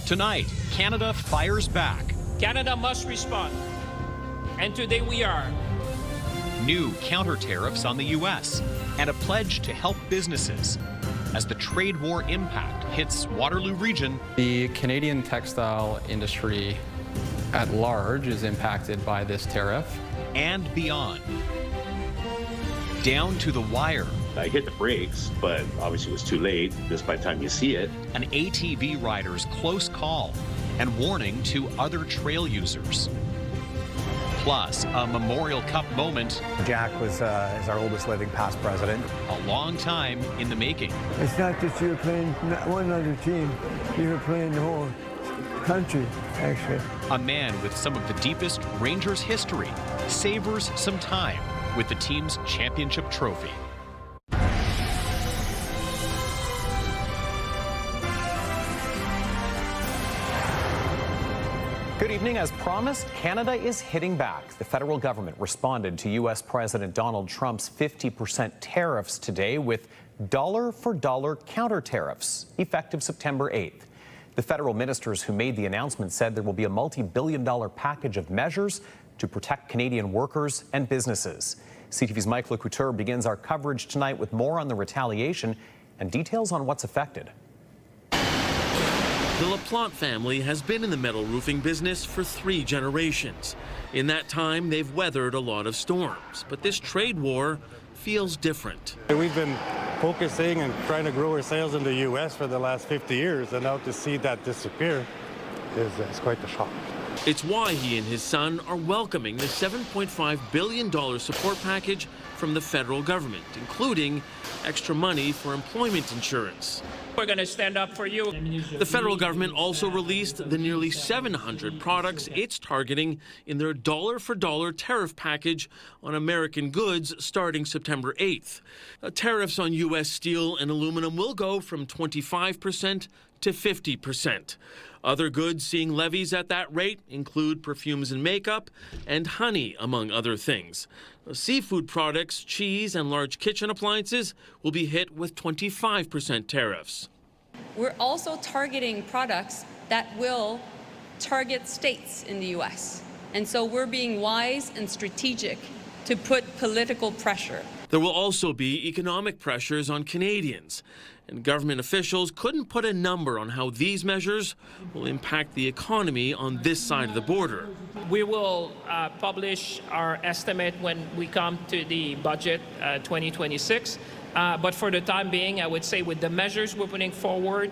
Tonight, Canada fires back. Canada must respond. And today we are. New counter tariffs on the U.S. and a pledge to help businesses as the trade war impact hits Waterloo Region. The Canadian textile industry at large is impacted by this tariff. And beyond. Down to the wire. I hit the brakes, but obviously it was too late, just by the time you see it. An ATV rider's close call and warning to other trail users. Plus, a Memorial Cup moment. Jack is our oldest living past president. A long time in the making. It's not that you're playing one other team, you're playing the whole country, actually. A man with some of the deepest Rangers history savors some time with the team's championship trophy. Good evening. As promised, Canada is hitting back. The federal government responded to U.S. President Donald Trump's 50% tariffs today with dollar-for-dollar counter tariffs, effective September 8th. The federal ministers who made the announcement said there will be a multi-billion-dollar package of measures to protect Canadian workers and businesses. CTV's Mike LeCouture begins our coverage tonight with more on the retaliation and details on what's affected. The LaPlante family has been in the metal roofing business for 3 generations. In that time, they've weathered a lot of storms, but this trade war feels different. We've been focusing and trying to grow our sales in the U.S. for the last 50 years, and now to see that disappear is quite a shock. It's why he and his son are welcoming the $7.5 billion support package from the federal government, including extra money for employment insurance. We're going to stand up for you. The federal government also released the nearly 700 products it's targeting in their dollar-for-dollar tariff package on American goods starting September 8th. Tariffs on U.S. steel and aluminum will go from 25% to 50%. Other goods seeing levies at that rate include perfumes and makeup and honey, among other things. Seafood products, cheese, and large kitchen appliances will be hit with 25% tariffs. We're also targeting products that will target states in the U.S. And so we're being wise and strategic to put political pressure. There will also be economic pressures on Canadians, and government officials couldn't put a number on how these measures will impact the economy on this side of the border. We will publish our estimate when we come to the budget 2026. But for the time being, I would say with the measures we're putting forward,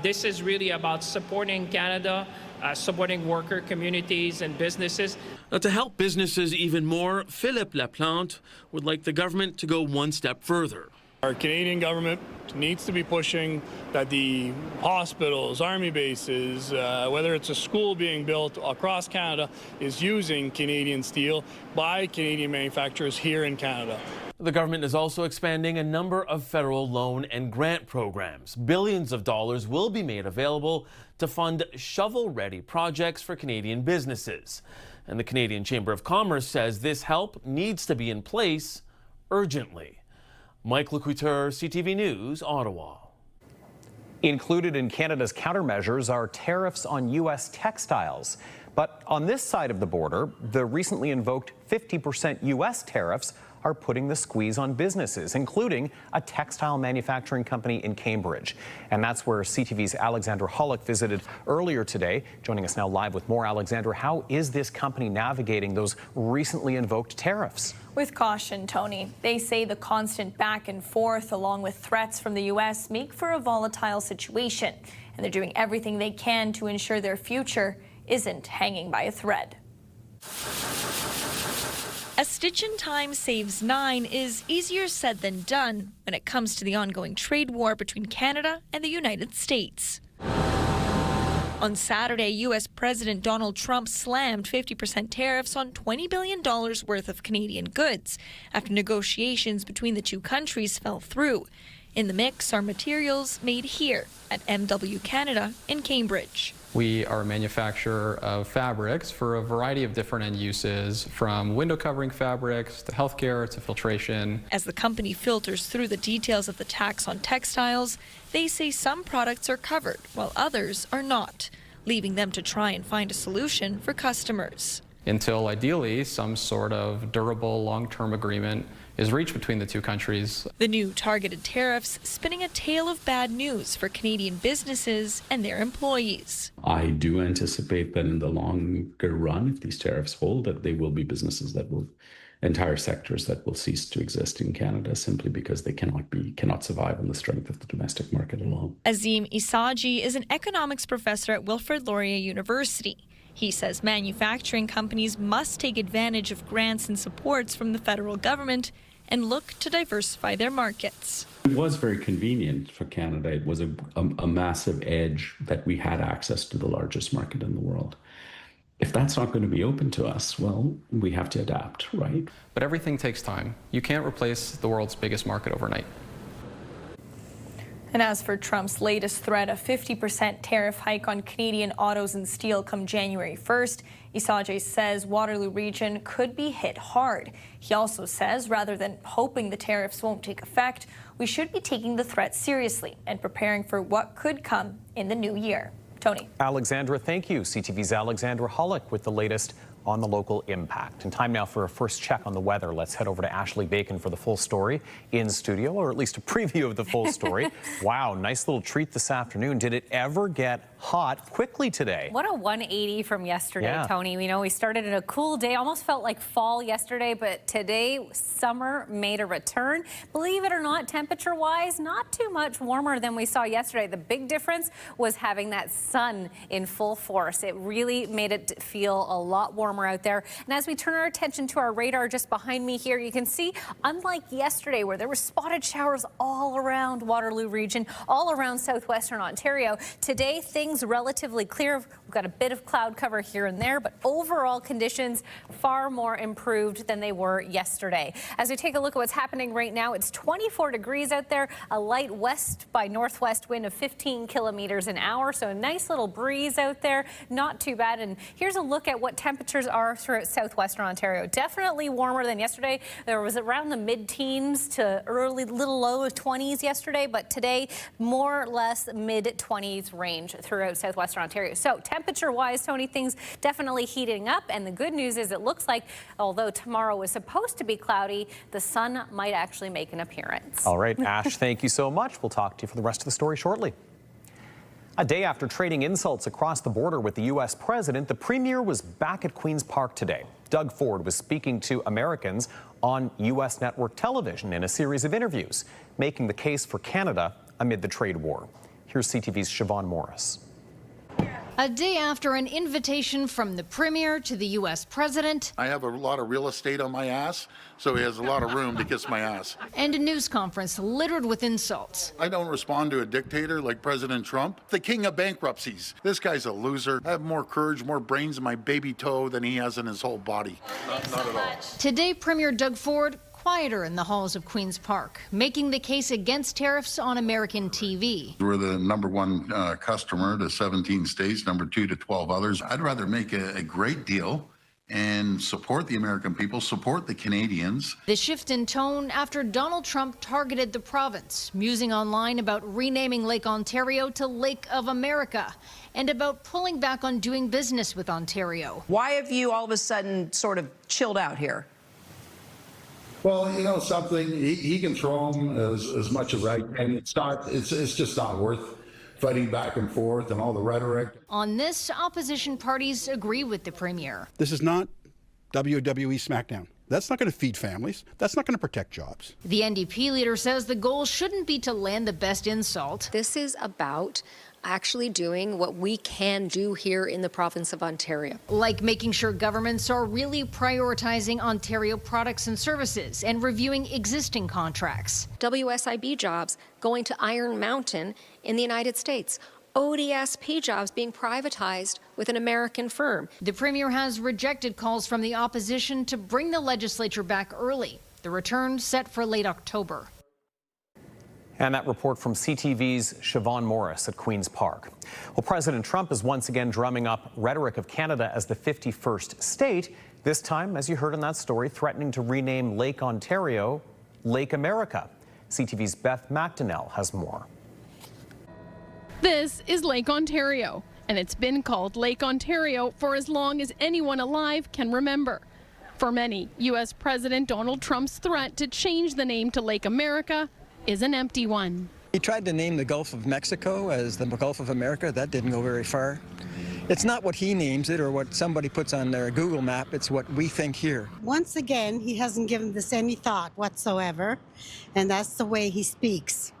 this is really about supporting Canada, supporting worker communities and businesses. Now, to help businesses even more, Philippe Laplante would like the government to go one step further. Our Canadian government needs to be pushing that the hospitals, army bases, whether it's a school being built across Canada, is using Canadian steel by Canadian manufacturers here in Canada. The government is also expanding a number of federal loan and grant programs. Billions of dollars will be made available to fund shovel-ready projects for Canadian businesses. And the Canadian Chamber of Commerce says this help needs to be in place urgently. Mike LeCouture, CTV News, Ottawa. Included in Canada's countermeasures are tariffs on U.S. textiles. But on this side of the border, the recently invoked 50% U.S. tariffs are putting the squeeze on businesses, including a textile manufacturing company in Cambridge. And that's where CTV's Alexandra Hollick visited earlier today. Joining us now live with more. Alexandra, how is this company navigating those recently invoked tariffs? With caution, Tony. They say the constant back and forth, along with threats from the U.S., make for a volatile situation. And they're doing everything they can to ensure their future isn't hanging by a thread. A stitch in time saves 9 is easier said than done when it comes to the ongoing trade war between Canada and the United States. On Saturday, U.S. President Donald Trump slammed 50% tariffs on $20 billion worth of Canadian goods after negotiations between the two countries fell through. In the mix are materials made here at MW Canada in Cambridge. We are a manufacturer of fabrics for a variety of different end uses, from window covering fabrics to healthcare to filtration. As the company filters through the details of the tax on textiles, They say some products are covered while others are not, leaving them to try and find a solution for customers. Until ideally some sort of durable long-term agreement is reached between the two countries. The new targeted tariffs spinning a tale of bad news for Canadian businesses and their employees. I do anticipate that in the longer run, if these tariffs hold, that there will be businesses that will, entire sectors that will cease to exist in Canada simply because they cannot survive on the strength of the domestic market alone. Azim Isaji is an economics professor at Wilfrid Laurier University. He says manufacturing companies must take advantage of grants and supports from the federal government and look to diversify their markets. It was very convenient for Canada. It was a massive edge that we had access to the largest market in the world. If that's not going to be open to us, well, we have to adapt, right? But everything takes time. You can't replace the world's biggest market overnight. And as for Trump's latest threat, a 50% tariff hike on Canadian autos and steel come January 1st, Isaje says Waterloo Region could be hit hard. He also says rather than hoping the tariffs won't take effect, we should be taking the threat seriously and preparing for what could come in the new year. Tony. Alexandra, thank you. CTV's Alexandra Hollick with the latest on the local impact. And time now for a first check on the weather. Let's head over to Ashley Bacon for the full story in studio, or at least a preview of the full story. Wow, nice little treat this afternoon. Did it ever get hot quickly today? What a 180 from yesterday, Tony. You know, we started in a cool day, almost felt like fall yesterday, but today summer made a return. Believe it or not, temperature-wise, not too much warmer than we saw yesterday. The big difference was having that sun in full force. It really made it feel a lot warmer out there. And as we turn our attention to our radar just behind me here, you can see, unlike yesterday where there were spotted showers all around Waterloo Region, all around southwestern Ontario, today things relatively clear. We've got a bit of cloud cover here and there, but overall conditions far more improved than they were yesterday. As we take a look at what's happening right now, it's 24 degrees out there, a light west by northwest wind of 15 kilometers an hour, so a nice little breeze out there, not too bad. And here's a look at what temperatures are throughout southwestern Ontario. Definitely warmer than yesterday. There was around the mid-teens to early little low 20s yesterday, but today more or less mid-20s range throughout southwestern Ontario. So temperature-wise, Tony, things definitely heating up, and the good news is it looks like although tomorrow was supposed to be cloudy, the sun might actually make an appearance. All right, Ash, thank you so much. We'll talk to you for the rest of the story shortly. A day after trading insults across the border with the U.S. president, the premier was back at Queen's Park today. Doug Ford was speaking to Americans on U.S. network television in a series of interviews, making the case for Canada amid the trade war. Here's CTV's Siobhan Morris. A day after an invitation from the premier to the U.S. president. I have a lot of real estate on my ass, so he has a lot of room to kiss my ass. And a news conference littered with insults. I don't respond to a dictator like President Trump, the king of bankruptcies. This guy's a loser. I have more courage, more brains in my baby toe than he has in his whole body. Not at all. Today, Premier Doug Ford quieter in the halls of Queen's Park, making the case against tariffs on American TV. We're the #1 customer to 17 states, #2 to 12 others. I'd rather make a great deal and support the American people, support the Canadians. The shift in tone after Donald Trump targeted the province, musing online about renaming Lake Ontario to Lake of America and about pulling back on doing business with Ontario. Why have you all of a sudden sort of chilled out here? Well, you know something, he can throw them as much as I can. It's just not worth fighting back and forth and all the rhetoric. On this, opposition parties agree with the premier. This is not WWE SmackDown. That's not going to feed families. That's not going to protect jobs. The NDP leader says the goal shouldn't be to land the best insult. This is about actually doing what we can do here in the province of Ontario. Like making sure governments are really prioritizing Ontario products and services and reviewing existing contracts. WSIB jobs going to Iron Mountain in the United States. ODSP jobs being privatized with an American firm. The premier has rejected calls from the opposition to bring the legislature back early. The return set for late October. And that report from CTV's Siobhan Morris at Queen's Park. Well, President Trump is once again drumming up rhetoric of Canada as the 51st state, this time, as you heard in that story, threatening to rename Lake Ontario Lake America. CTV's Beth McDonnell has more. This is Lake Ontario, and it's been called Lake Ontario for as long as anyone alive can remember. For many, U.S. President Donald Trump's threat to change the name to Lake America is an empty one. He tried to name the Gulf of Mexico as the Gulf of America. That didn't go very far. It's not what he names it or what somebody puts on their Google map. It's what we think here. Once again, he hasn't given this any thought whatsoever, and that's the way he speaks.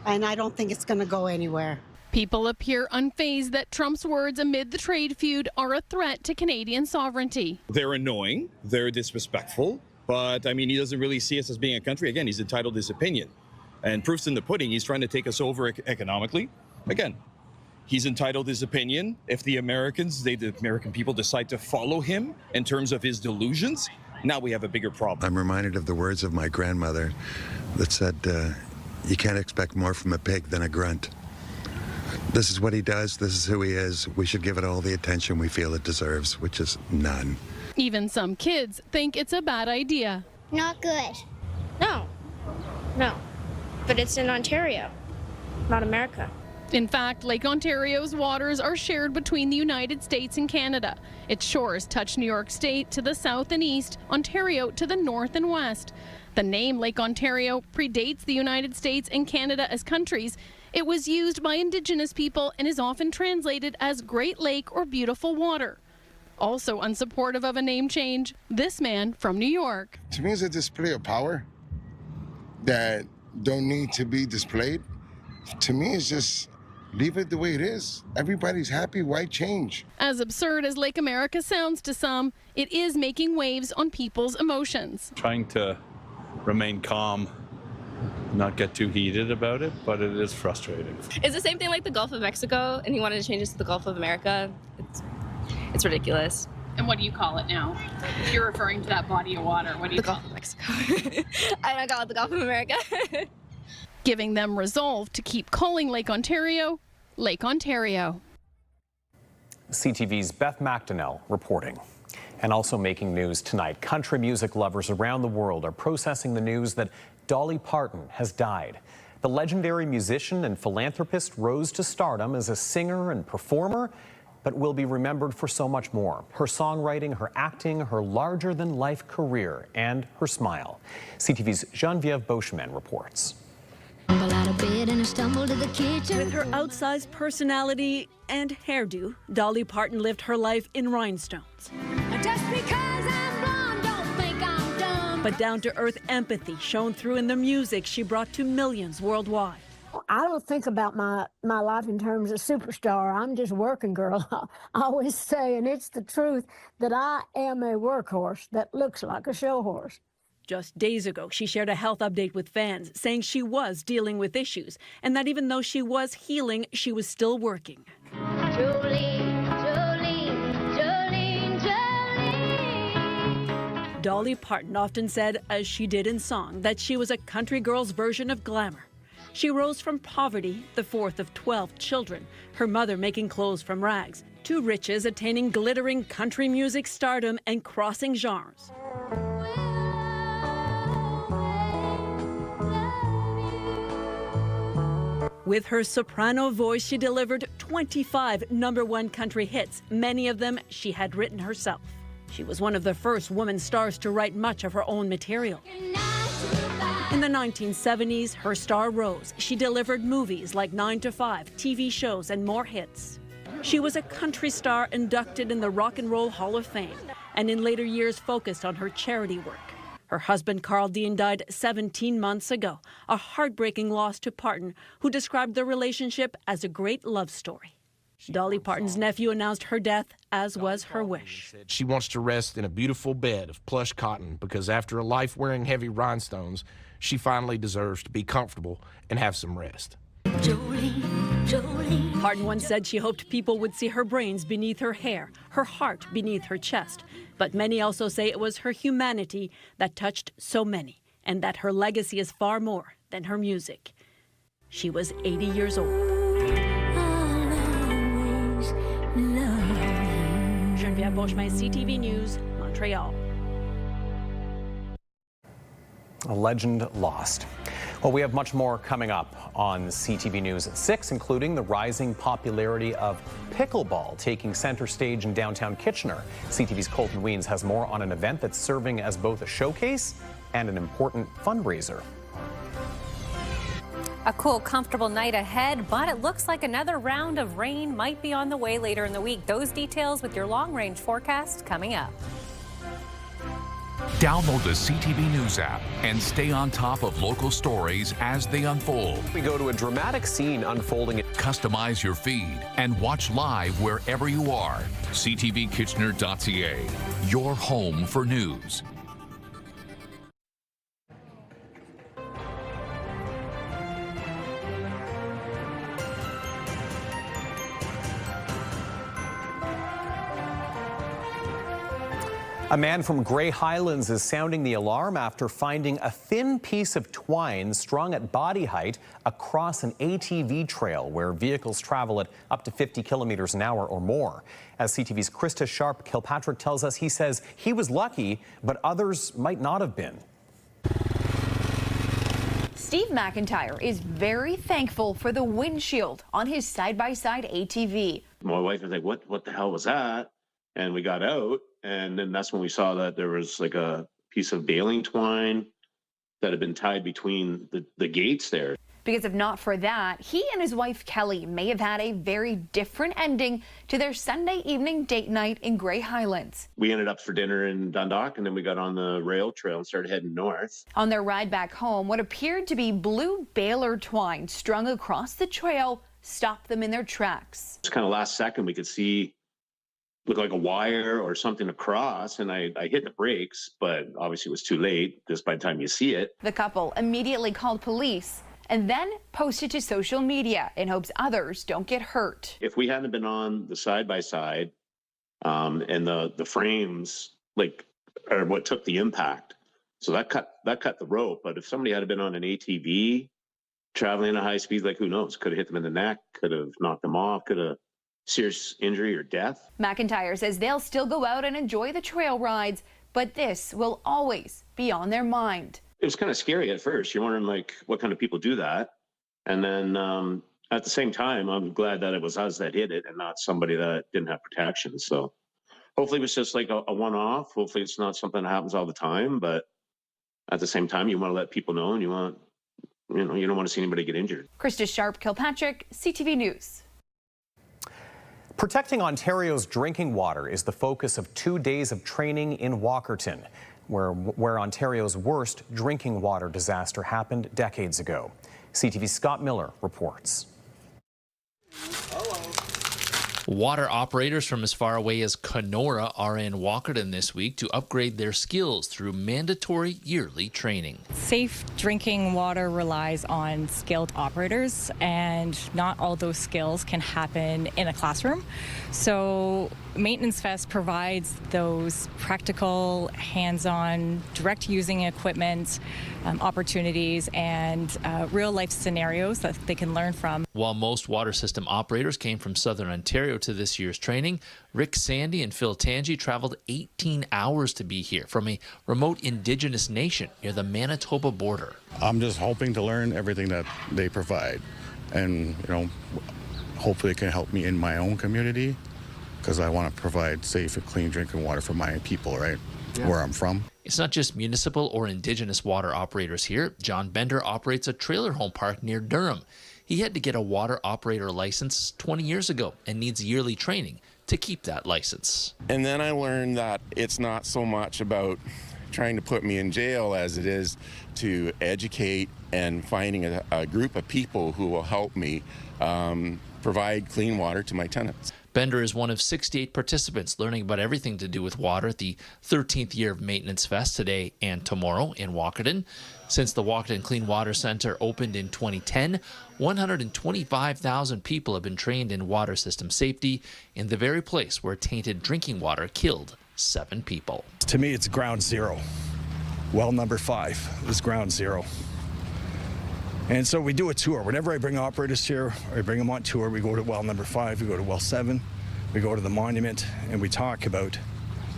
And I don't think it's going to go anywhere. People appear unfazed that Trump's words amid the trade feud are a threat to Canadian sovereignty. They're annoying, they're disrespectful, but I mean, he doesn't really see us as being a country. Again, he's entitled to his opinion. And proof's in the pudding. He's trying to take us over economically. Again, he's entitled to his opinion. If the American people decide to follow him in terms of his delusions, now we have a bigger problem. I'm reminded of the words of my grandmother that said, you can't expect more from a pig than a grunt. This is what he does. This is who he is. We should give it all the attention we feel it deserves, which is none. Even some kids think it's a bad idea. Not good. No. But it's in Ontario, not America. In fact, Lake Ontario's waters are shared between the United States and Canada. Its shores touch New York State to the south and east, Ontario to the north and west. The name Lake Ontario predates the United States and Canada as countries. It was used by Indigenous people and is often translated as Great Lake or Beautiful Water. Also unsupportive of a name change, this man from New York. To me, it's a display of power that don't need to be displayed. To me, it's just leave it the way it is. Everybody's happy. Why change? As absurd as Lake America sounds to some, it is making waves on people's emotions. Trying to remain calm, not get too heated about it, but it is frustrating. It's the same thing like the Gulf of Mexico, and he wanted to change it to the Gulf of America. It's ridiculous. And what do you call it now? If you're referring to that body of water, what do you call it? The Gulf of Mexico. I call it the Gulf of America. Giving them resolve to keep calling Lake Ontario, Lake Ontario. CTV's Beth McDonnell reporting. And also making news tonight, country music lovers around the world are processing the news that Dolly Parton has died. The legendary musician and philanthropist rose to stardom as a singer and performer, but will be remembered for so much more. Her songwriting, her acting, her larger-than-life career, and her smile. CTV's Geneviève Beauchemin reports. With her outsized personality and hairdo, Dolly Parton lived her life in rhinestones. Just because I'm blonde, don't think I'm dumb. But down-to-earth empathy shone through in the music she brought to millions worldwide. I don't think about my life in terms of superstar. I'm just a working girl. I always say, and it's the truth, that I am a workhorse that looks like a show horse. Just days ago, she shared a health update with fans, saying she was dealing with issues, and that even though she was healing, she was still working. Dolly Parton often said, as she did in song, that she was a country girl's version of glamour. She rose from poverty, the fourth of 12 children, her mother making clothes from rags, to riches, attaining glittering country music stardom and crossing genres. With her soprano voice, she delivered 25 #1 country hits, many of them she had written herself. She was one of the first women stars to write much of her own material. In the 1970s, her star rose. She delivered movies like 9 to 5, TV shows, and more hits. She was a country star inducted in the Rock and Roll Hall of Fame, and in later years focused on her charity work. Her husband, Carl Dean, died 17 months ago, a heartbreaking loss to Parton, who described their relationship as a great love story. Dolly Parton's nephew announced her death, as was her wish. She wants to rest in a beautiful bed of plush cotton because after a life wearing heavy rhinestones, she finally deserves to be comfortable and have some rest. Jolene. Parton once said she hoped people would see her brains beneath her hair, her heart beneath her chest. But many also say it was her humanity that touched so many, and that her legacy is far more than her music. She was 80 years old. Geneviève Beauchemin, CTV News, Montreal. A legend lost. Well, Well, we have much more coming up on CTV News at 6, including the rising popularity of pickleball taking center stage in downtown Kitchener. CTV's Colton Weens has more on an event that's serving as both a showcase and an important fundraiser. A cool, comfortable night ahead, but it looks like another round of rain might be on the way later in the week. Those details with your long-range forecast coming up. Download the CTV News app and stay on top of local stories as they unfold. We go to a dramatic scene unfolding. Customize your feed and watch live wherever you are. CTVKitchener.ca, your home for news. A man from Grey Highlands is sounding the alarm after finding a thin piece of twine strung at body height across an ATV trail where vehicles travel at up to 50 kilometers an hour or more. As CTV's Krista Sharp-Kilpatrick tells us, he says he was lucky, but others might not have been. Steve McIntyre is very thankful for the windshield on his side-by-side ATV. My wife was like, what the hell was that? And we got out, and then that's when we saw that there was like a piece of baling twine that had been tied between the gates there. Because if not for that, he and his wife Kelly may have had a very different ending to their Sunday evening date night in Grey Highlands. We ended up for dinner in Dundalk, and then we got on the rail trail and started heading north. On their ride back home, what appeared to be blue baler twine strung across the trail stopped them in their tracks. Just kind of last second, we could see looked like a wire or something across, and I hit the brakes, but obviously it was too late just by the time you see it. The couple immediately called police and then posted to social media in hopes others don't get hurt. If we hadn't been on the side-by-side and the frames are what took the impact, so that cut the rope. But if somebody had been on an ATV traveling at high speed, who knows, could have hit them in the neck, could have knocked them off, could have serious injury or death. McIntyre says they'll still go out and enjoy the trail rides, but this will always be on their mind. It was kind of scary at first. You're wondering what kind of people do that. And then at the same time, I'm glad that it was us that hit it and not somebody that didn't have protection. So hopefully it was just like a one-off. Hopefully it's not something that happens all the time, but at the same time, you want to let people know, and you don't want to see anybody get injured. Krista Sharp-Kilpatrick, CTV News. Protecting Ontario's drinking water is the focus of 2 days of training in Walkerton, where Ontario's worst drinking water disaster happened decades ago. CTV's Scott Miller reports. Water operators from as far away as Kenora are in Walkerton this week to upgrade their skills through mandatory yearly training. Safe drinking water relies on skilled operators, and not all those skills can happen in a classroom. So Maintenance Fest provides those practical, hands-on, direct using equipment opportunities and real-life scenarios that they can learn from. While most water system operators came from Southern Ontario to this year's training, Rick Sandy and Phil Tangi traveled 18 hours to be here from a remote Indigenous nation near the Manitoba border. I'm just hoping to learn everything that they provide, and hopefully it can help me in my own community, because I want to provide safe and clean drinking water for my people, right? Yeah. Where I'm from. It's not just municipal or Indigenous water operators here. John Bender operates a trailer home park near Durham. He had to get a water operator license 20 years ago and needs yearly training to keep that license. And then I learned that it's not so much about trying to put me in jail as it is to educate and finding a group of people who will help me provide clean water to my tenants. Bender is one of 68 participants learning about everything to do with water at the 13th year of Maintenance Fest today and tomorrow in Walkerton. Since the Walkerton Clean Water Centre opened in 2010, 125,000 people have been trained in water system safety in the very place where tainted drinking water killed 7 people. To me, it's ground zero. Well number 5 is ground zero. And so we do a tour. Whenever I bring operators here, or I bring them on tour, we go to well number 5, we go to well 7, we go to the monument, and we talk about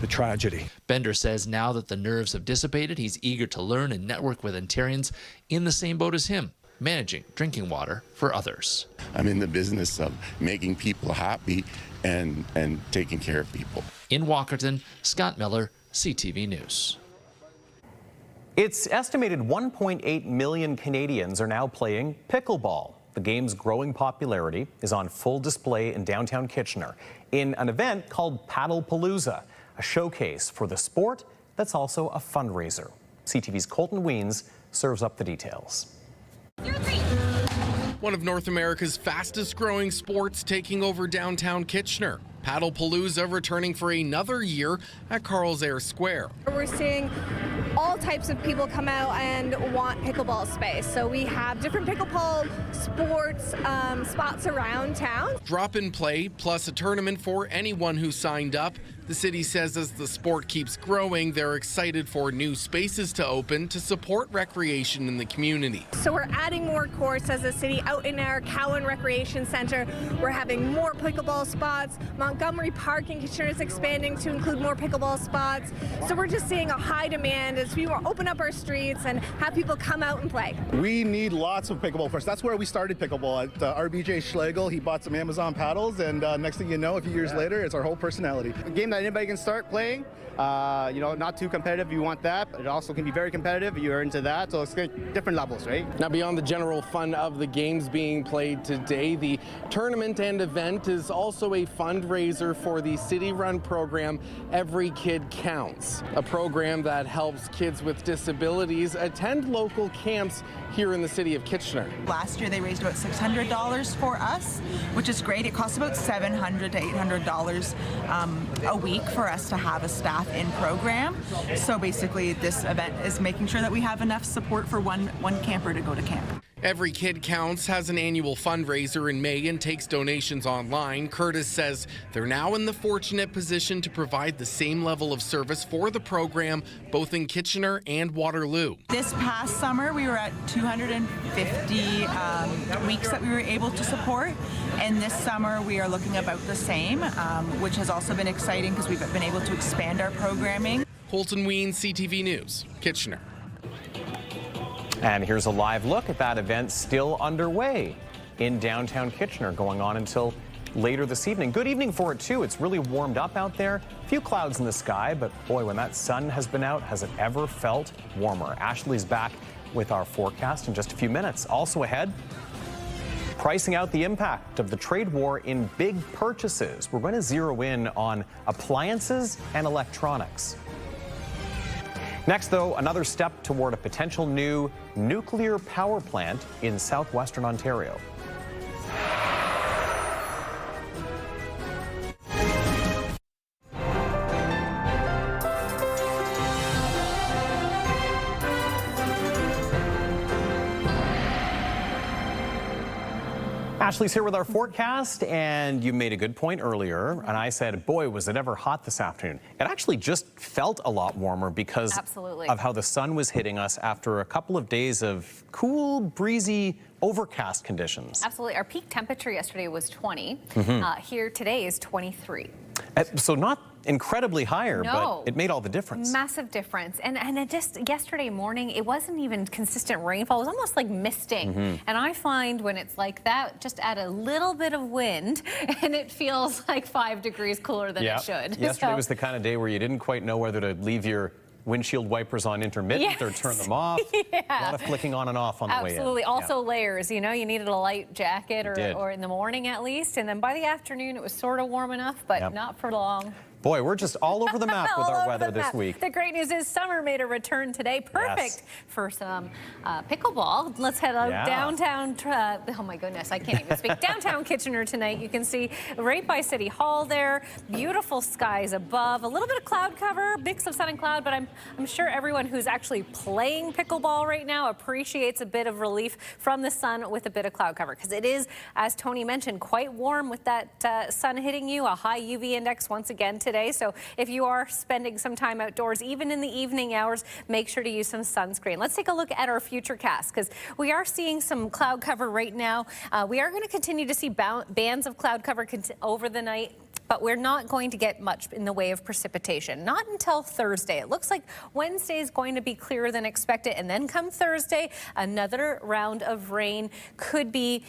the tragedy. Bender says now that the nerves have dissipated, he's eager to learn and network with Ontarians in the same boat as him, managing drinking water for others. I'm in the business of making people happy and taking care of people. In Walkerton, Scott Miller, CTV News. It's estimated 1.8 million Canadians are now playing pickleball. The game's growing popularity is on full display in downtown Kitchener in an event called Paddlepalooza, a showcase for the sport that's also a fundraiser. CTV's Colton Weens serves up the details. One of North America's fastest growing sports taking over downtown Kitchener. Paddlepalooza returning for another year at Carl's Air Square. We're seeing all types of people come out and want pickleball space. So we have different pickleball sports spots around town. Drop and play plus a tournament for anyone who signed up. The city says as the sport keeps growing, they're excited for new spaces to open to support recreation in the community. So we're adding more courts as a city out in our Cowan Recreation Center. We're having more pickleball spots. Montgomery Park in Kitchener is expanding to include more pickleball spots. So we're just seeing a high demand as we open up our streets and have people come out and play. We need lots of pickleball courts. That's where we started pickleball at RBJ Schlegel. He bought some Amazon paddles, and next thing you know, a few years later, it's our whole personality. A game that anybody can start playing. You know, not too competitive, you want that, but it also can be very competitive, you're into that, so it's different levels, right? Now, beyond the general fun of the games being played today, the tournament and event is also a fundraiser for the city-run program, Every Kid Counts, a program that helps kids with disabilities attend local camps here in the city of Kitchener. Last year they raised about $600 for us, which is great. It costs about $700 to $800 a week for us to have a staff in program. So basically this event is making sure that we have enough support for one camper to go to camp. Every Kid Counts has an annual fundraiser in May and takes donations online. Curtis says they're now in the fortunate position to provide the same level of service for the program, both in Kitchener and Waterloo. This past summer, we were at 250 weeks that we were able to support, and this summer we are looking about the same, which has also been exciting because we've been able to expand our programming. Colton Weens, CTV News, Kitchener. And here's a live look at that event still underway in downtown Kitchener, going on until later this evening. Good evening for it, too. It's really warmed up out there. A few clouds in the sky, but boy, when that sun has been out, has it ever felt warmer? Ashley's back with our forecast in just a few minutes. Also ahead, pricing out the impact of the trade war in big purchases. We're going to zero in on appliances and electronics. Next, though, another step toward a potential new nuclear power plant in southwestern Ontario. Ashley's here with our forecast, and you made a good point earlier, and I said, boy, was it ever hot this afternoon. It actually just felt a lot warmer because of how the sun was hitting us after a couple of days of cool, breezy, overcast conditions. Absolutely. Our peak temperature yesterday was 20. Here today is 23. So not incredibly higher, no, but it made all the difference. Massive difference. And it just yesterday morning, it wasn't even consistent rainfall. It was almost like misting. And I find when it's like that, just add a little bit of wind and it feels like 5 degrees cooler than it should. Yesterday was the kind of day where you didn't quite know whether to leave your windshield wipers on intermittent or turn them off. A lot of flicking on and off on the way in. Absolutely. Also layers, you know, you needed a light jacket or in the morning at least. And then by the afternoon, it was sort of warm enough, but not for long. Boy, we're just all over the map with our weather this week. The great news is summer made a return today. Perfect for some pickleball. Let's head out downtown. Oh my goodness, I can't even speak. Downtown Kitchener tonight. You can see right by City Hall there. Beautiful skies above. A little bit of cloud cover, mix of sun and cloud, but I'm sure everyone who's actually playing pickleball right now appreciates a bit of relief from the sun with a bit of cloud cover, because it is, as Tony mentioned, quite warm with that sun hitting you. A high UV index once again today. So if you are spending some time outdoors, even in the evening hours, make sure to use some sunscreen. Let's take a look at our futurecast, because we are seeing some cloud cover right now. We are going to continue to see bands of cloud cover over the night. but we're not going to get much in the way of precipitation. Not until Thursday. It looks like Wednesday is going to be clearer than expected, and then come Thursday, another round of rain could be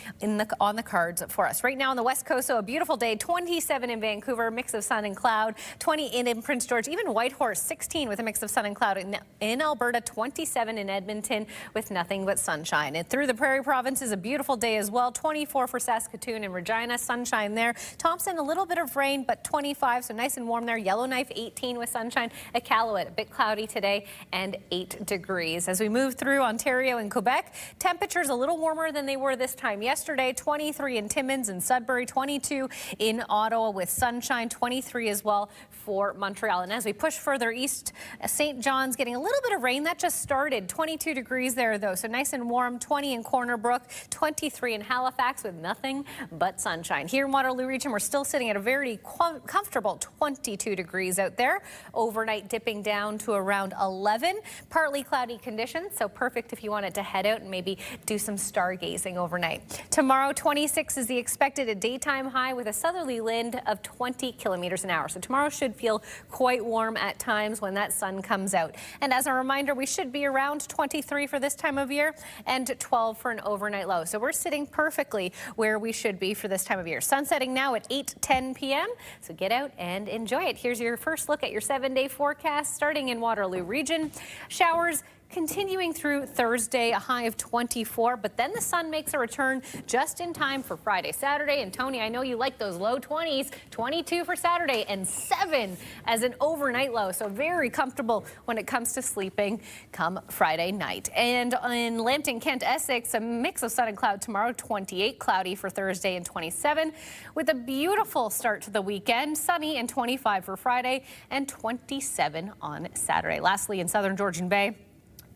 on the cards for us. Right now on the West Coast, so a beautiful day, 27 in Vancouver, mix of sun and cloud, 20 in Prince George, even Whitehorse, 16 with a mix of sun and cloud. In Alberta, 27 in Edmonton with nothing but sunshine. And through the Prairie Provinces, a beautiful day as well, 24 for Saskatoon and Regina, sunshine there. Thompson, a little bit of rain, but 25, so nice and warm there. Yellowknife, 18 with sunshine. Iqaluit, a bit cloudy today and 8 degrees. As we move through Ontario and Quebec, temperatures a little warmer than they were this time yesterday. 23 in Timmins and Sudbury, 22 in Ottawa with sunshine, 23 as well for Montreal. And as we push further east, St. John's getting a little bit of rain. That just started. 22 degrees there, though, so nice and warm. 20 in Corner Brook, 23 in Halifax with nothing but sunshine. Here in Waterloo Region, we're still sitting at a very comfortable 22 degrees out there. Overnight dipping down to around 11. Partly cloudy conditions, so perfect if you wanted to head out and maybe do some stargazing overnight. Tomorrow, 26 is the expected daytime high with a southerly wind of 20 kilometers an hour. So tomorrow should feel quite warm at times when that sun comes out. And as a reminder, we should be around 23 for this time of year and 12 for an overnight low. So we're sitting perfectly where we should be for this time of year. Sun setting now at 8:10 p.m. So get out and enjoy it. Here's your first look at your 7-day forecast starting in Waterloo Region. Showers continuing through Thursday, a high of 24, but then the sun makes a return just in time for Friday, Saturday. And Tony, I know you like those low 20s, 22 for Saturday and 7 as an overnight low. So very comfortable when it comes to sleeping come Friday night. And in Lambton, Kent, Essex, a mix of sun and cloud tomorrow, 28, cloudy for Thursday and 27, with a beautiful start to the weekend, sunny and 25 for Friday and 27 on Saturday. Lastly, in southern Georgian Bay,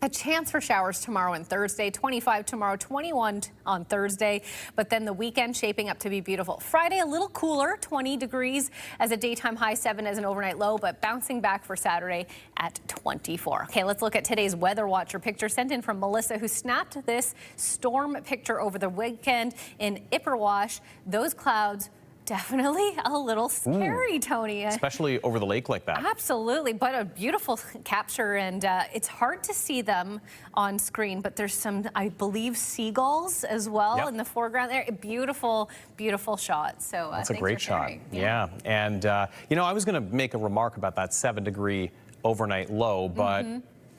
a chance for showers tomorrow and Thursday, 25 tomorrow, 21 on Thursday, but then the weekend shaping up to be beautiful. Friday, a little cooler, 20 degrees as a daytime high, 7 as an overnight low, but bouncing back for Saturday at 24. Okay, let's look at today's Weather Watcher picture sent in from Melissa, who snapped this storm picture over the weekend in Ipperwash. Those clouds, definitely a little scary, Tony. Especially over the lake like that. Absolutely, but a beautiful capture, and it's hard to see them on screen, but there's some, I believe, seagulls as well in the foreground there. Beautiful, beautiful shot. So that's a great shot. Yeah, and you know, I was going to make a remark about that 7-degree overnight low, but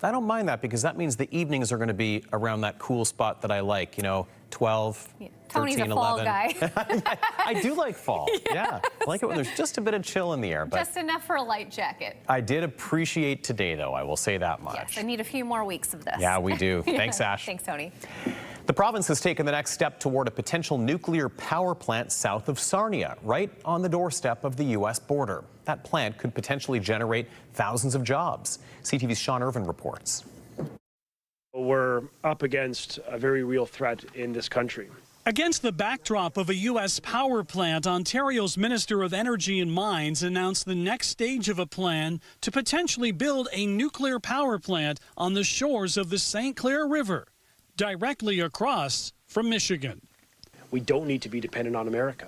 I don't mind that because that means the evenings are going to be around that cool spot that I like, you know, 12, Tony's 13, a fall 11. guy. I do like fall. Yeah, I like it when there's just a bit of chill in the air. But just enough for a light jacket. I did appreciate today, though. I will say that much. Yes, I need a few more weeks of this. Yeah, we do. Thanks, Ash. Thanks, Tony. The province has taken the next step toward a potential nuclear power plant south of Sarnia, right on the doorstep of the U.S. border. That plant could potentially generate thousands of jobs. CTV's Sean Irvin reports. We're up against a very real threat in this country. Against the backdrop of a U.S. power plant, Ontario's Minister of Energy and Mines announced the next stage of a plan to potentially build a nuclear power plant on the shores of the St. Clair River, directly across from Michigan. We don't need to be dependent on America,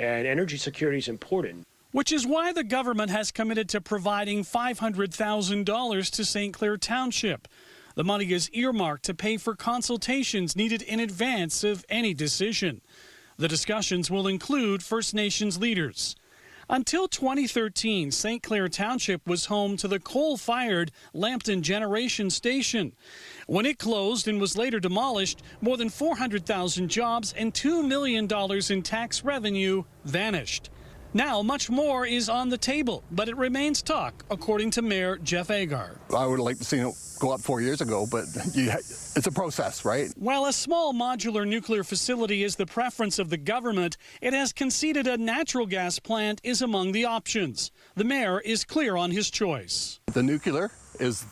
and energy security is important. Which is why the government has committed to providing $500,000 to St. Clair Township. The money is earmarked to pay for consultations needed in advance of any decision. The discussions will include First Nations leaders. Until 2013, St. Clair Township was home to the coal-fired Lambton Generation Station. When it closed and was later demolished, more than 400,000 jobs and $2 million in tax revenue vanished. Now, much more is on the table, but it remains talk, according to Mayor Jeff Agar. I would have liked to see it go up 4 years ago, but it's a process, right? While a small modular nuclear facility is the preference of the government, it has conceded a natural gas plant is among the options. The mayor is clear on his choice. The nuclear is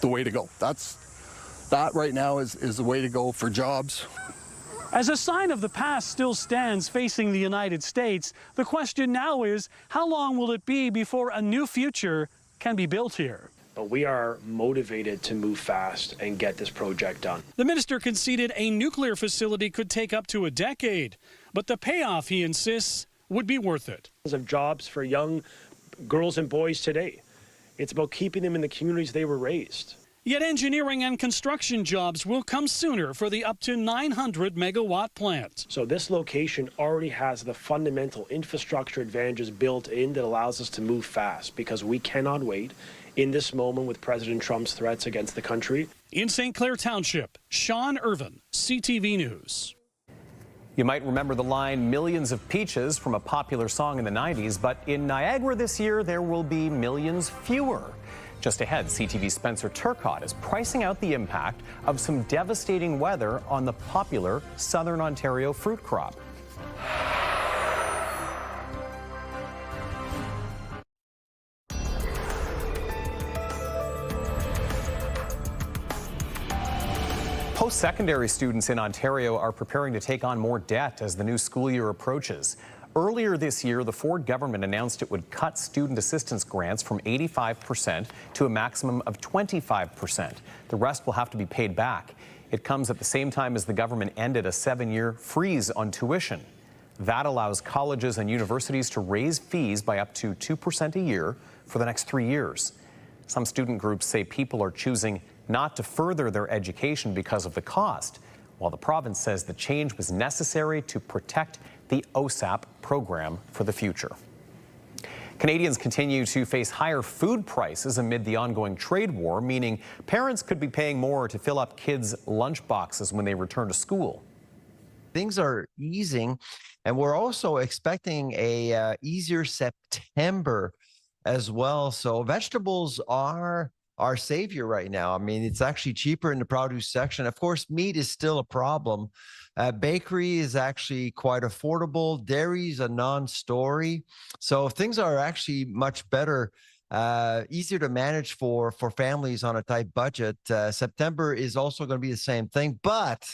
the way to go. That right now is the way to go for jobs. As a sign of the past still stands facing the United States, the question now is, how long will it be before a new future can be built here? But we are motivated to move fast and get this project done. The minister conceded a nuclear facility could take up to a decade, but the payoff, he insists, would be worth it. Of jobs for young girls and boys today. It's about keeping them in the communities they were raised. Yet engineering and construction jobs will come sooner for the up to 900 megawatt plant. So this location already has the fundamental infrastructure advantages built in that allows us to move fast, because we cannot wait in this moment with President Trump's threats against the country. In St. Clair Township, Sean Irvin, CTV News. You might remember the line "millions of peaches" from a popular song in the 90s, but in Niagara this year there will be millions fewer. Just ahead, CTV's Spencer Turcott is pricing out the impact of some devastating weather on the popular Southern Ontario fruit crop. Post-secondary students in Ontario are preparing to take on more debt as the new school year approaches. Earlier this year, the Ford government announced it would cut student assistance grants from 85% to a maximum of 25%. The rest will have to be paid back. It comes at the same time as the government ended a 7-year freeze on tuition. That allows colleges and universities to raise fees by up to 2% a year for the next 3 years. Some student groups say people are choosing not to further their education because of the cost, while the province says the change was necessary to protect the OSAP program for the future. Canadians continue to face higher food prices amid the ongoing trade war, meaning parents could be paying more to fill up kids' lunch boxes when they return to school. Things are easing, and we're also expecting a easier September as well. So vegetables are our savior right now. I mean, it's actually cheaper in the produce section. Of course, meat is still a problem. Bakery is actually quite affordable. Dairy is a non-story. So things are actually much better, easier to manage for families on a tight budget. September is also going to be the same thing. But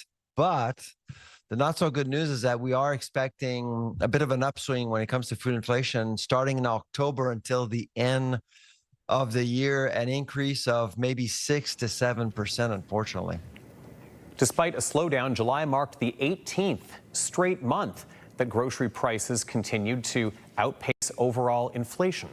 the not so good news is that we are expecting a bit of an upswing when it comes to food inflation starting in October until the end of the year, an increase of maybe 6 to 7%, unfortunately. Despite a slowdown, July marked the 18th straight month that grocery prices continued to outpace overall inflation.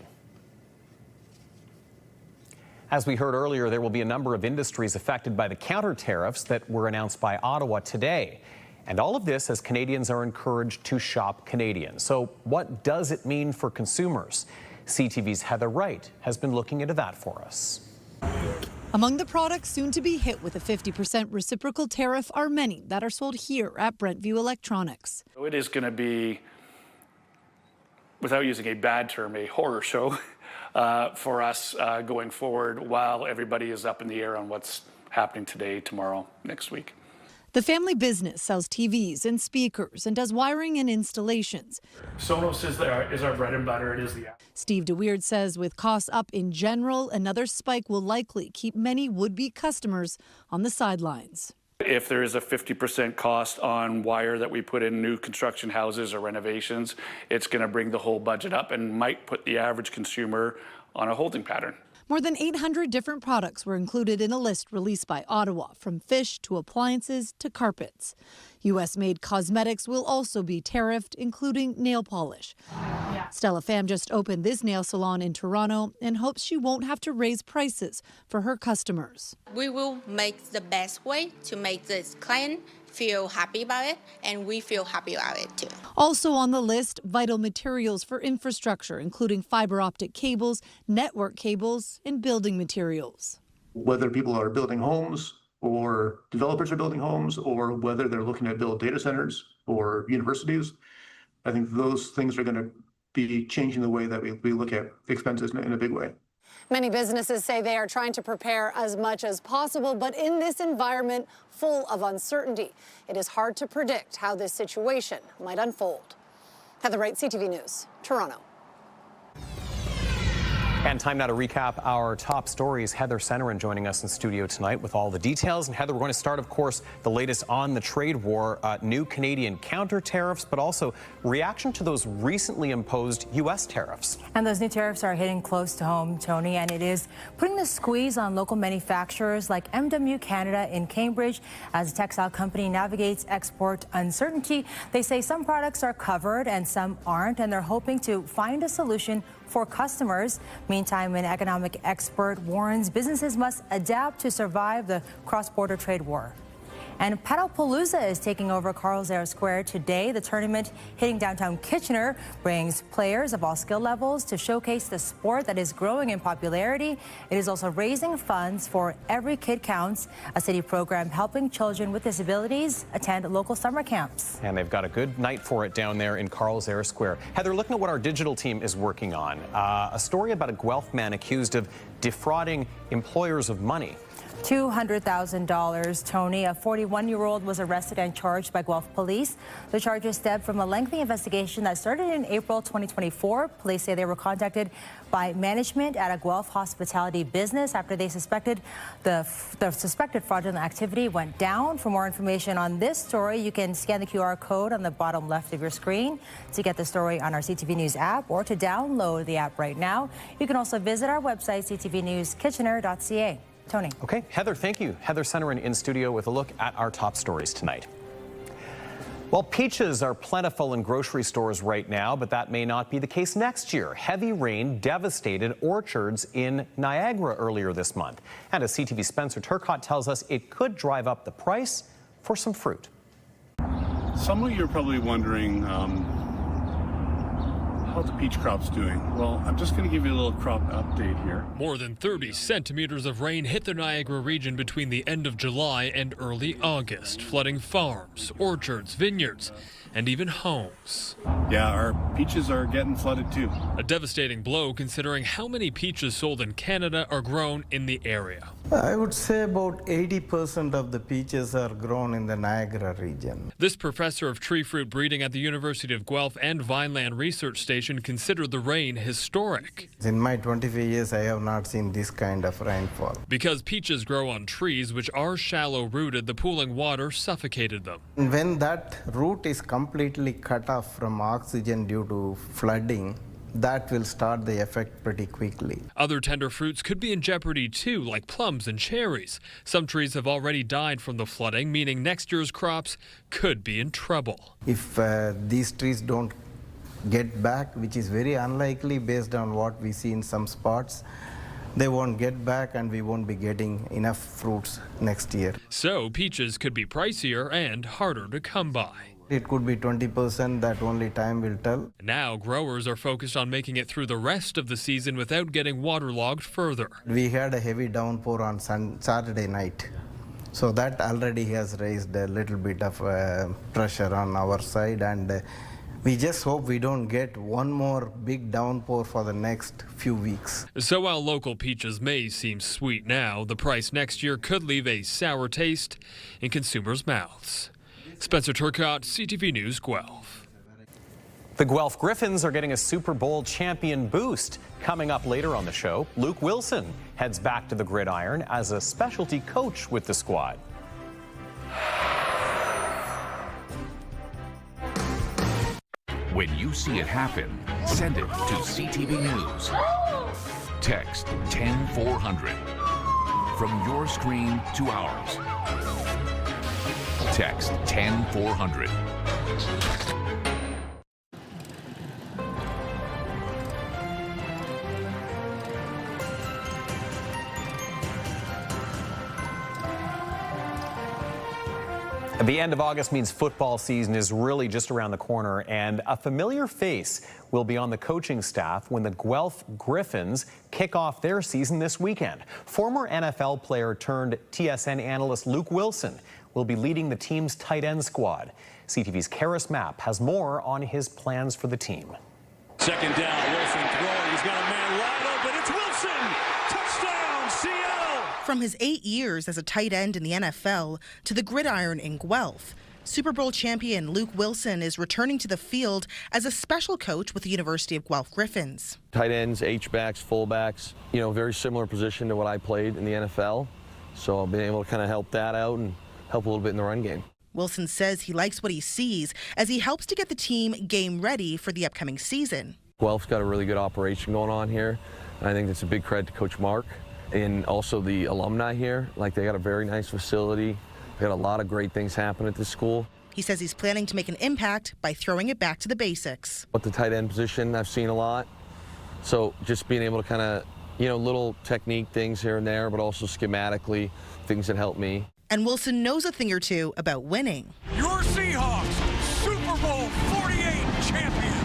As we heard earlier, there will be a number of industries affected by the counter tariffs that were announced by Ottawa today. And all of this as Canadians are encouraged to shop Canadian. So what does it mean for consumers? CTV's Heather Wright has been looking into that for us. Among the products soon to be hit with a 50% reciprocal tariff are many that are sold here at Brentview Electronics. It is going to be, without using a bad term, a horror show for us going forward while everybody is up in the air on what's happening today, tomorrow, next week. The family business sells TVs and speakers and does wiring and installations. Sonos is our bread and butter. It is the app. Steve DeWeerd says with costs up in general, another spike will likely keep many would-be customers on the sidelines. If there is a 50% cost on wire that we put in new construction houses or renovations, it's going to bring the whole budget up and might put the average consumer on a holding pattern. More than 800 different products were included in a list released by Ottawa, from fish to appliances to carpets. U.S.-made cosmetics will also be tariffed, including nail polish. Stella Pham just opened this nail salon in Toronto and hopes she won't have to raise prices for her customers. We will make the best way to make this client feel happy about it, and we feel happy about it too. Also on the list, vital materials for infrastructure, including fiber optic cables, network cables, and building materials. Whether people are building homes or developers are building homes, or whether they're looking to build data centers or universities, I think those things are going to be changing the way that we look at expenses in a big way. Many businesses say they are trying to prepare as much as possible, but in this environment full of uncertainty, it is hard to predict how this situation might unfold. Heather Wright, CTV News, Toronto. And time now to recap our top stories. Heather Senerin joining us in studio tonight with all the details. And Heather, we're going to start, of course, the latest on the trade war, new Canadian counter tariffs, but also reaction to those recently imposed U.S. tariffs. And those new tariffs are hitting close to home, Tony, and it is putting the squeeze on local manufacturers like MW Canada in Cambridge as the textile company navigates export uncertainty. They say some products are covered and some aren't, and they're hoping to find a solution for customers. Meantime, an economic expert warns businesses must adapt to survive the cross-border trade war. And Paddlepalooza is taking over Carl's Air Square today. The tournament hitting downtown Kitchener brings players of all skill levels to showcase the sport that is growing in popularity. It is also raising funds for Every Kid Counts, a city program helping children with disabilities attend local summer camps. And they've got a good night for it down there in Carl's Air Square. Heather, looking at what our digital team is working on, a story about a Guelph man accused of defrauding employers of money. $200,000, Tony. A 41-year-old was arrested and charged by Guelph police. The charges stem from a lengthy investigation that started in April 2024. Police say they were contacted by management at a Guelph hospitality business after they suspected the suspected fraudulent activity went down. For more information on this story, you can scan the QR code on the bottom left of your screen to get the story on our CTV News app or to download the app right now. You can also visit our website, ctvnewskitchener.ca. Tony. Okay, Heather, thank you. Heather Senerin in studio with a look at our top stories tonight. Well, peaches are plentiful in grocery stores right now, but that may not be the case next year. Heavy rain devastated orchards in Niagara earlier this month. And as CTV's Spencer Turcotte tells us, it could drive up the price for some fruit. Some of you are probably wondering how the peach crop's doing. Well, I'm just going to give you a little crop update here. More than 30 centimeters of rain hit the Niagara region between the end of July and early August, flooding farms, orchards, vineyards, and even homes. Yeah, our peaches are getting flooded too. A devastating blow considering how many peaches sold in Canada are grown in the area. I would say about 80% of the peaches are grown in the Niagara region. This professor of tree fruit breeding at the University of Guelph and Vineland Research Station considered the rain historic. In my 25 years, I have not seen this kind of rainfall. Because peaches grow on trees which are shallow rooted, the pooling water suffocated them. When that root is completely cut off from oxygen due to flooding, that will start the effect pretty quickly. Other tender fruits could be in jeopardy too, like plums and cherries. Some trees have already died from the flooding, meaning next year's crops could be in trouble. If these trees don't get back, which is very unlikely based on what we see in some spots, they won't get back and we won't be getting enough fruits next year. So peaches could be pricier and harder to come by. It could be 20%, that only time will tell. Now growers are focused on making it through the rest of the season without getting waterlogged further. We had a heavy downpour on Saturday night. So that already has raised a little bit of pressure on our side, and we just hope we don't get one more big downpour for the next few weeks. So while local peaches may seem sweet now, the price next year could leave a sour taste in consumers' mouths. Spencer Turcotte, CTV News, Guelph. The Guelph Griffins are getting a Super Bowl champion boost. Coming up later on the show, Luke Wilson heads back to the gridiron as a specialty coach with the squad. When you see it happen, send it to CTV News. Text 10400 from your screen to ours. Text 10400. The end of August means football season is really just around the corner, and a familiar face will be on the coaching staff when the Guelph Griffins kick off their season this weekend. Former NFL player turned TSN analyst Luke Wilson will be leading the team's tight end squad. CTV's Karis Mapp has more on his plans for the team. Second down, Wilson throwing. He's got a man wide open. It's Wilson. Touchdown, Seattle. From his 8 years as a tight end in the NFL to the gridiron in Guelph, Super Bowl champion Luke Wilson is returning to the field as a special coach with the University of Guelph Griffins. Tight ends, H-backs, fullbacks, very similar position to what I played in the NFL. So I've been able to kind of help that out and help a little bit in the run game. Wilson says he likes what he sees as he helps to get the team game ready for the upcoming season. Guelph's got a really good operation going on here. I think that's a big credit to Coach Mark and also the alumni here. Like, they got a very nice facility. They got a lot of great things happen at this school. He says he's planning to make an impact by throwing it back to the basics. But the tight end position, I've seen a lot. So just being able to kind of, little technique things here and there, but also schematically, things that help me. And Wilson knows a thing or two about winning. Your Seahawks, Super Bowl 48 champions.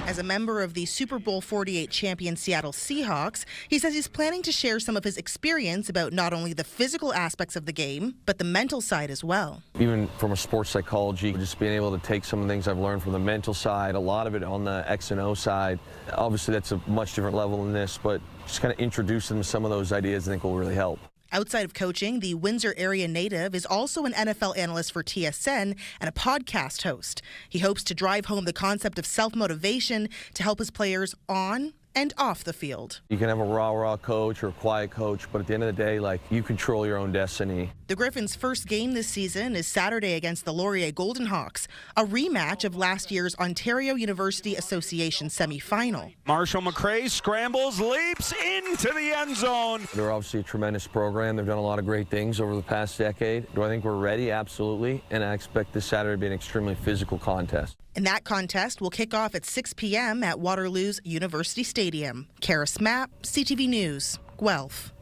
As a member of the Super Bowl 48 champion Seattle Seahawks, he says he's planning to share some of his experience about not only the physical aspects of the game, but the mental side as well. Even from a sports psychology, just being able to take some of the things I've learned from the mental side, a lot of it on the X and O side. Obviously, that's a much different level than this, but just kind of introduce them to some of those ideas I think will really help. Outside of coaching, the Windsor area native is also an NFL analyst for TSN and a podcast host. He hopes to drive home the concept of self-motivation to help his players on and off the field. You can have a rah-rah coach or a quiet coach, but at the end of the day, you control your own destiny. The Griffins' first game this season is Saturday against the Laurier Golden Hawks, a rematch of last year's Ontario University Association semifinal. Marshall McCray scrambles, leaps into the end zone. They're obviously a tremendous program. They've done a lot of great things over the past decade. Do I think we're ready? Absolutely. And I expect this Saturday to be an extremely physical contest. And that contest will kick off at 6 p.m. at Waterloo's University Stadium. Karis Mapp, CTV News, Guelph.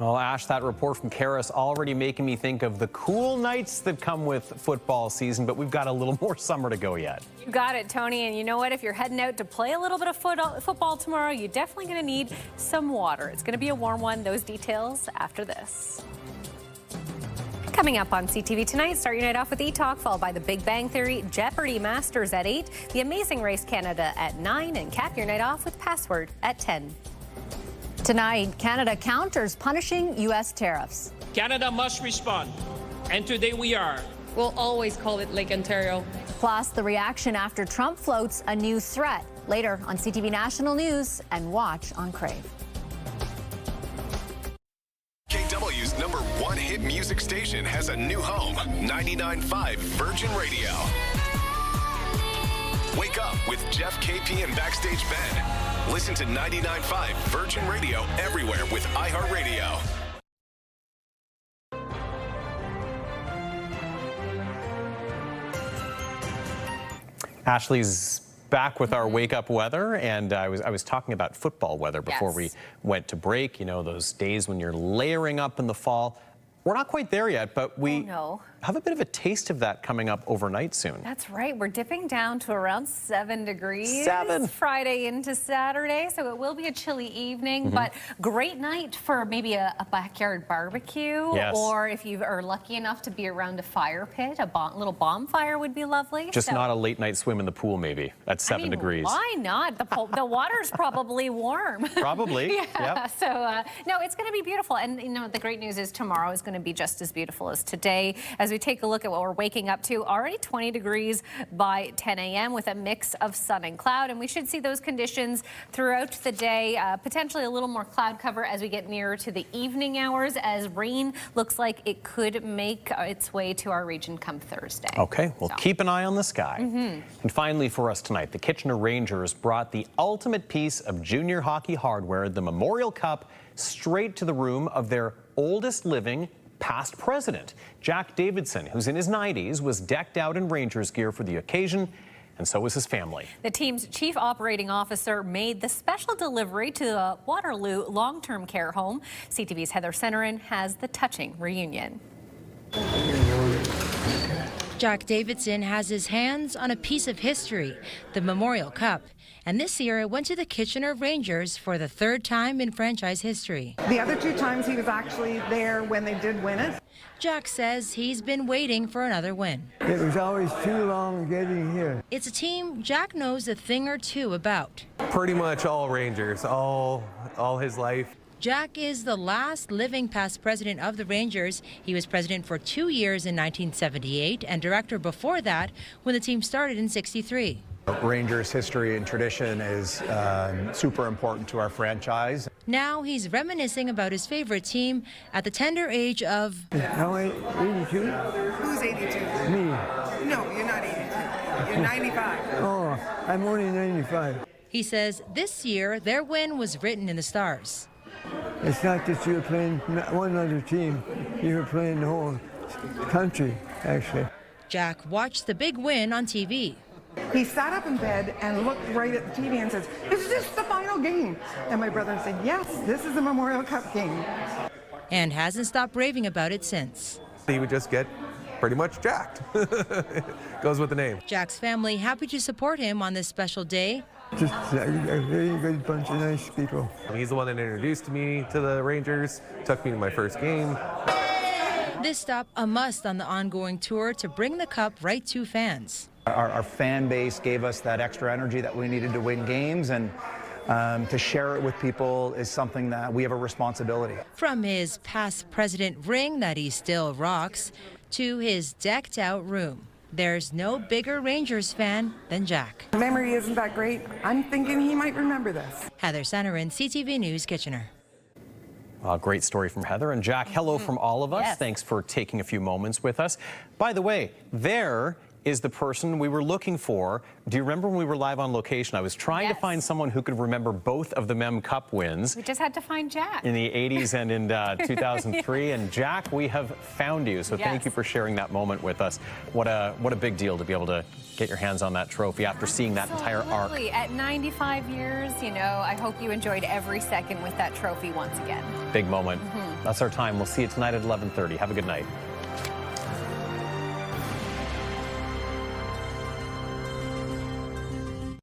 Well, Ash, that report from Karis already making me think of the cool nights that come with football season, but we've got a little more summer to go yet. You got it, Tony. And you know what? If you're heading out to play a little bit of football tomorrow, you're definitely going to need some water. It's going to be a warm one. Those details after this. Coming up on CTV tonight, start your night off with E-Talk, followed by The Big Bang Theory, Jeopardy Masters at 8, The Amazing Race Canada at 9, and cap your night off with Password at 10. Tonight, Canada counters punishing U.S. tariffs. Canada must respond, and today we are. We'll always call it Lake Ontario. Plus, the reaction after Trump floats a new threat. Later on CTV National News and watch on Crave. KW's #1 hit music station has a new home, 99.5 Virgin Radio. Wake up with Jeff, KP, and Backstage Ben. Listen to 99.5 Virgin Radio everywhere with iHeartRadio. Ashley's back with our wake up weather, and I was talking about football weather before we went to break. Those days when you're layering up in the fall. We're not quite there yet, but we have a bit of a taste of that coming up overnight soon. That's right. We're dipping down to around 7 degrees. 7. Friday into Saturday, so it will be a chilly evening, but great night for maybe a backyard barbecue, or if you are lucky enough to be around a fire pit, a little bonfire would be lovely. Just not a late night swim in the pool, maybe at 7 degrees. Why not? The water's probably warm. Probably. Yeah. So no, it's going to be beautiful, and the great news is tomorrow is going to be just as beautiful as today. As we take a look at what we're waking up to, already 20 degrees by 10 a.m. with a mix of sun and cloud, and we should see those conditions throughout the day. Potentially a little more cloud cover as we get nearer to the evening hours, as rain looks like it could make its way to our region come Thursday. Okay, well, keep an eye on the sky. And finally for us tonight, the Kitchener Rangers brought the ultimate piece of junior hockey hardware, the Memorial Cup, straight to the room of their oldest living past president. Jack Davidson, who's in his 90s, was decked out in Rangers gear for the occasion, and so was his family. The team's chief operating officer made the special delivery to the Waterloo long-term care home. CTV's Heather Centerin has the touching reunion. Jack Davidson has his hands on a piece of history, the Memorial Cup. And this year it went to the Kitchener Rangers for the 3rd time in franchise history. The other 2 times he was actually there when they did win it. Jack says he's been waiting for another win. It was always too long getting here. It's a team Jack knows a thing or two about. Pretty much all Rangers, all his life. Jack is the last living past president of the Rangers. He was president for 2 years in 1978 and director before that when the team started in '63. Rangers history and tradition is super important to our franchise. Now he's reminiscing about his favorite team at the tender age of... How 82? Who's 82? Me. No, you're not 82. You're 95. Oh, I'm only 95. He says this year their win was written in the stars. It's not that you're playing one other team, you're playing the whole country, actually. Jack watched the big win on TV. He sat up in bed and looked right at the TV and says, "Is this the final game?" And my brother said, "Yes, this is the Memorial Cup game." And hasn't stopped raving about it since. He would just get pretty much jacked. Goes with the name. Jack's family happy to support him on this special day. Just a very good bunch of nice people. He's the one that introduced me to the Rangers, took me to my first game. This stop a must on the ongoing tour to bring the cup right to fans. Our fan base gave us that extra energy that we needed to win games, and to share it with people is something that we have a responsibility. From his past president ring that he still rocks to his decked out room, there's no bigger Rangers fan than Jack. The memory isn't that great. I'm thinking he might remember this. Heather Centerin, CTV News Kitchener. Great story from Heather. And Jack, hello from all of us. Yes. Thanks for taking a few moments with us. By the way, there is the person we were looking for. Do you remember when we were live on location? I was trying to find someone who could remember both of the Mem Cup wins. We just had to find Jack. In the 80s and in 2003. And Jack, we have found you. So thank you for sharing that moment with us. What a big deal to be able to get your hands on that trophy after seeing that entire arc. At 95 years, you know, I hope you enjoyed every second with that trophy once again. Big moment. That's our time. We'll see you tonight at 11:30. Have a good night.